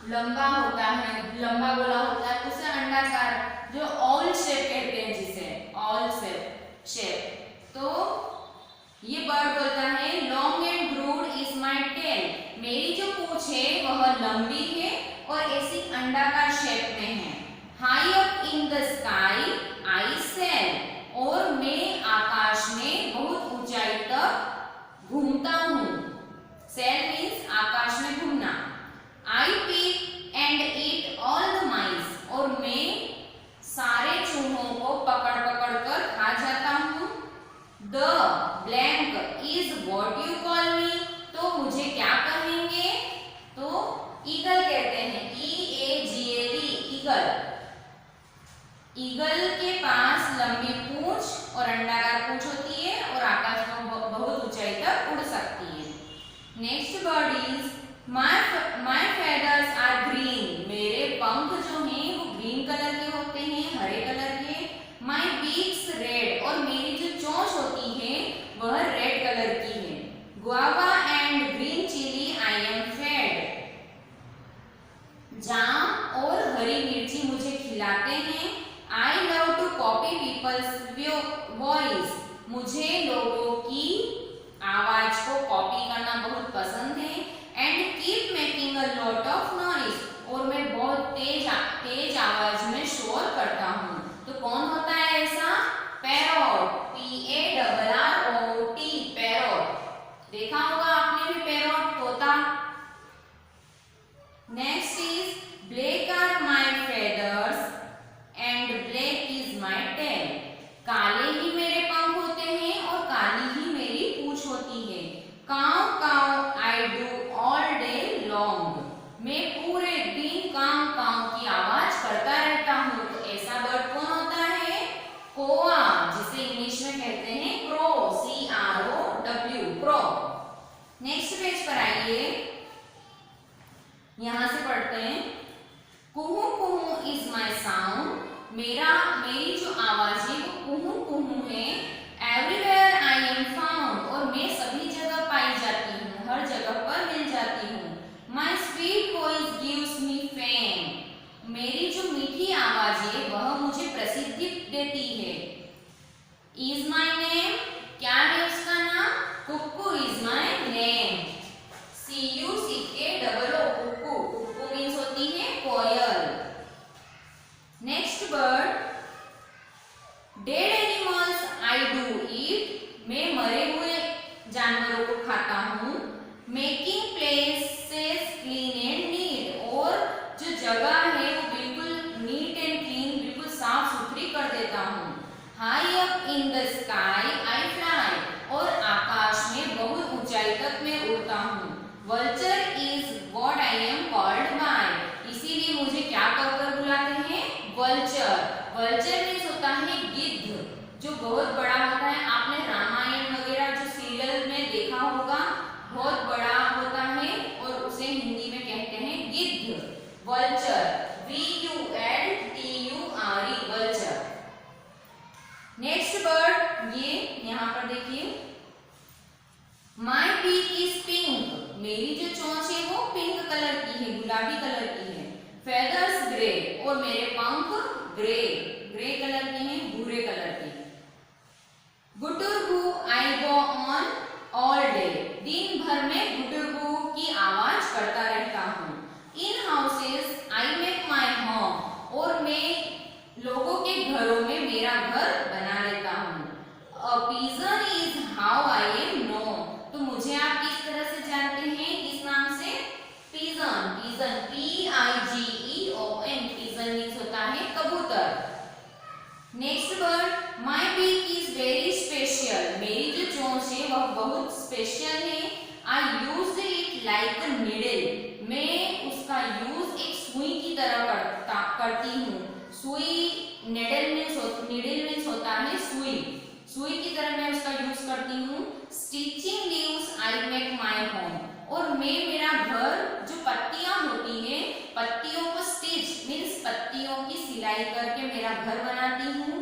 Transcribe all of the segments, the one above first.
लंबा होता है, लंबा गोला होता है, उसे अंडाकार, जो ऑल शेप कहते हैं, जिसे ऑल शेप। तो ये बर्ड बोलता है long and broad is my tail, मेरी जो पूंछ है वह लंबी है और ऐसी अंडाकार शेप में है। High up in the sky I sail, और मैं आकाश में बहुत ऊंचाई तक घूमता हूँ। सेल मीन्स आकाश में घूमना। I pick and eat all the mice, और मैं सारे चूहों को पकड़ पकड़ कर खा जाता हूँ। The blank is what you call मी, तो मुझे क्या कहेंगे? तो ईगल कहते हैं, EAGLE, ईगल। ईगल के पास लंबी पूंछ और अंडाकार पूंछ होती है और आकाश में बहुत ऊंचाई तक उड़ सकती है। Next bird is my feathers are green, मेरे पंख जो हैं वो ग्रीन कलर के होते हैं, हरे कलर के। माय बीक्स रेड, और मेरी जो चोंच होती है वह रेड कलर की है। Guava and green chilli I am fed, जाम और हरी मिर्ची मुझे खिलाते हैं। I love to copy people's voice, मुझे लोगों की आवाज को कॉपी करना बहुत पसंद है। And keep making a lot of noise, और मैं बहुत तेज आवाज में शोर करता हूँ। तो कौन होता है ऐसा? Parrot, PARROT, parrot. देखा होगा आपने भी पैरोट, तोता। Next is black are my feathers and black is my tail, काले ही मेरे पंख होते हैं और काली ही मेरी पूंछ होती है। काव काव I do all day long, मैं पूरे दिन काव काव की आवाज करता रहता हूँ। तो ऐसा बर्ड कौन होता है? कोआ, जिसे इंग्लिश में कहते हैं crow, CROW, crow. Next page पर आइए, यहां से पढ़ते हैं। कुहू कुहू इज माई साउंड, मेरी जो आवाज है वो कुहू कुहू है। एवरीवेयर आई एम फाउंड, और मैं सभी जगह पाई जाती हूँ, हर जगह पर मिल जाती हूँ। My sweet voice gives me fame, मेरी जो मीठी आवाज है वह मुझे प्रसिद्धि देती है। इज माई नेम, क्या है उसका नाम? Cuckoo is my name, CUCKOO, cuckoo. Cuckoo means होती है कोयल। Next bird, dead animals I do eat, मैं मरे हुए जानवरों को खाता हूँ। Making places clean and neat, और जो जगह है वो बिल्कुल नीट एंड क्लीन, बिल्कुल साफ सुथरी कर देता हूँ। High up in the sky I fly, और आकाश में बहुत ऊंचाई तक मैं उड़ता हूँ। Vulture is what I am called by, इसीलिए मुझे क्या कहकर बुलाते हैं? वल्चर। वल्चर मीन्स होता है गिद्ध, जो बहुत बड़ा होता है। आपने रामायण वगैरह जो सीरियल में देखा होगा, बहुत बड़ा होता है और उसे हिंदी में कहते हैं गिद्ध। Vulture, VULTURE, vulture. Next bird, ये यहाँ पर देखिए, माई बीक इज पिंक, मेरी जो चोंच है वो पिंक कलर की है, गुलाबी कलर की है। फेदर्स ग्रे, और मेरे पंख ग्रे कलर के हैं, भूरे कलर के। गुटुरगु आई गो ऑन ऑल डे, दिन भर में गुटुरगु की आवाज करता रहता हूँ। इन houses I make my home, और मैं लोगों के घरों में मेरा घर बना लेता हूँ। A pigeon is how I am known, तो मुझे आप किस तरह से जानते हैं? किस नाम से? पिजन, PIGEON, पिजन मीन्स होता है कबूतर। Next bird, my beak is very special, मेरी जो चोंच है वह बहुत स्पेशल है। I used it like a needle, मैं उसका यूज एक सुई की तरह करती हूँ। सुई, नीडल मीन्स होता है सुई की तरह मैं उसका यूज करती हूँ। Stitching leaves I make my home, और मैं मेरा घर, जो पत्तियां होती हैं, पत्तियों को स्टिच मीन्स पत्तियों की सिलाई करके मेरा घर बनाती हूँ।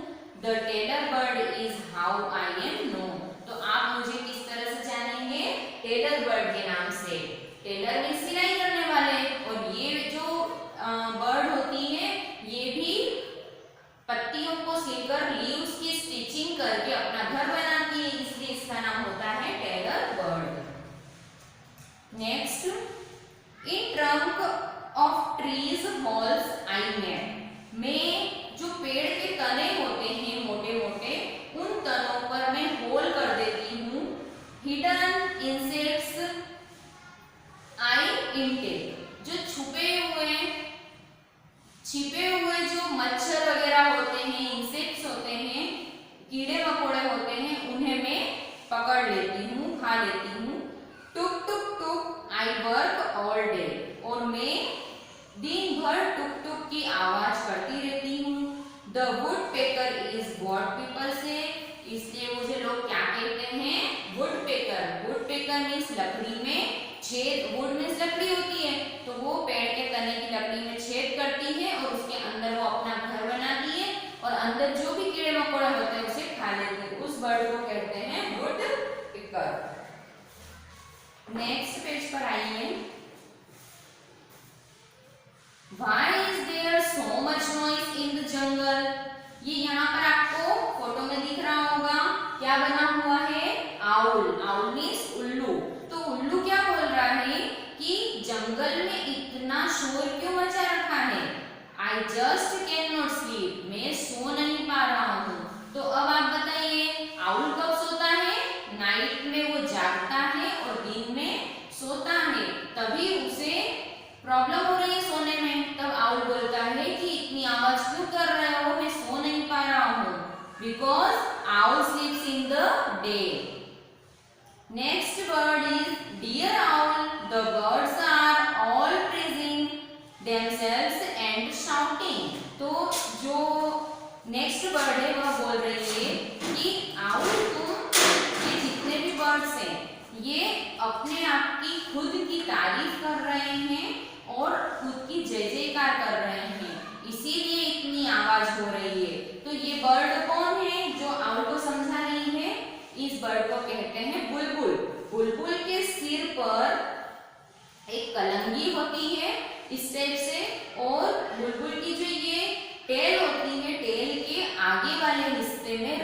The tailor bird is how I am known, तो आप मुझे किस तरह से जानेंगे? टेलर बर्ड के नाम से। टेलर मीन्स सिलाई करने वाले, और ये जो holes I made. मैं जो पेड़ के तने होते हैं मोटे मोटे, उन तनों पर मैं होल कर देती हूँ. Hidden insects I intake. जो छिपे हुए जो मच्छर वगैरह होते हैं, इंसेक्ट्स होते हैं, कीड़े मकोड़े होते हैं, उन्हें मैं पकड़ लेती हूँ, खा लेती हूँ. टुक टुक टुक आई वर्क ऑल डे. और मैं दिन भर टुक टुक की आवाज करती रहती हूँ. The wood picker is what people से. इसलिए मुझे लोग क्या कहते हैं? Would picker. Would picker means लकड़ी में छेद. वुड मीन्स लकड़ी होती है, तो वो पेड़ के तने की लकड़ी में छेद करती है और उसके अंदर वो अपना घर बनाती है और अंदर जो भी कीड़े मकोड़े होते हैं उसे खा लेते हैं. उस बर्ड को कहते हैं वुड पेकर. नेक्स्ट पेज पर आइए. Why is there so much noise in the jungle? ये यहाँ पर आपको फोटो में दिख रहा होगा, क्या बना हुआ है? आउल. आउल मीन्स उल्लू. तो उल्लू क्या बोल रहा है कि जंगल में इतना शोर क्यों मचा रखा है? I just cannot sleep. मैं सो नहीं पा रहा हूँ. तो अब आप बताइए, आउल कब सोता है? नाइट में वो जागता है और दिन में सोता है. तभी उसे प्रॉब्लम हो रही है सोने में. तब आउल बोलता है कि इतनी आवाज क्यों कर रहे हो, मैं सो नहीं पा रहा हूँ. Because owl sleeps in the day. Next word is dear owl. The birds are all praising themselves and shouting. तो जो नेक्स्ट वर्ड है वह बोल रही है कि आउल ये जितने भी बर्ड्स हैं ये अपने आप की खुद की तारीफ कर रहे हैं और खुद की जय जयकार कर रहे हैं, इसीलिए इतनी आवाज हो रही है. तो ये बर्ड कौन है जो आउल को समझा रही है? इस बर्ड को कहते हैं बुलबुल. बुलबुल के सिर पर एक कलंगी होती है इस टाइप से, और बुलबुल की जो ये टेल होती है, टेल के आगे वाले हिस्से में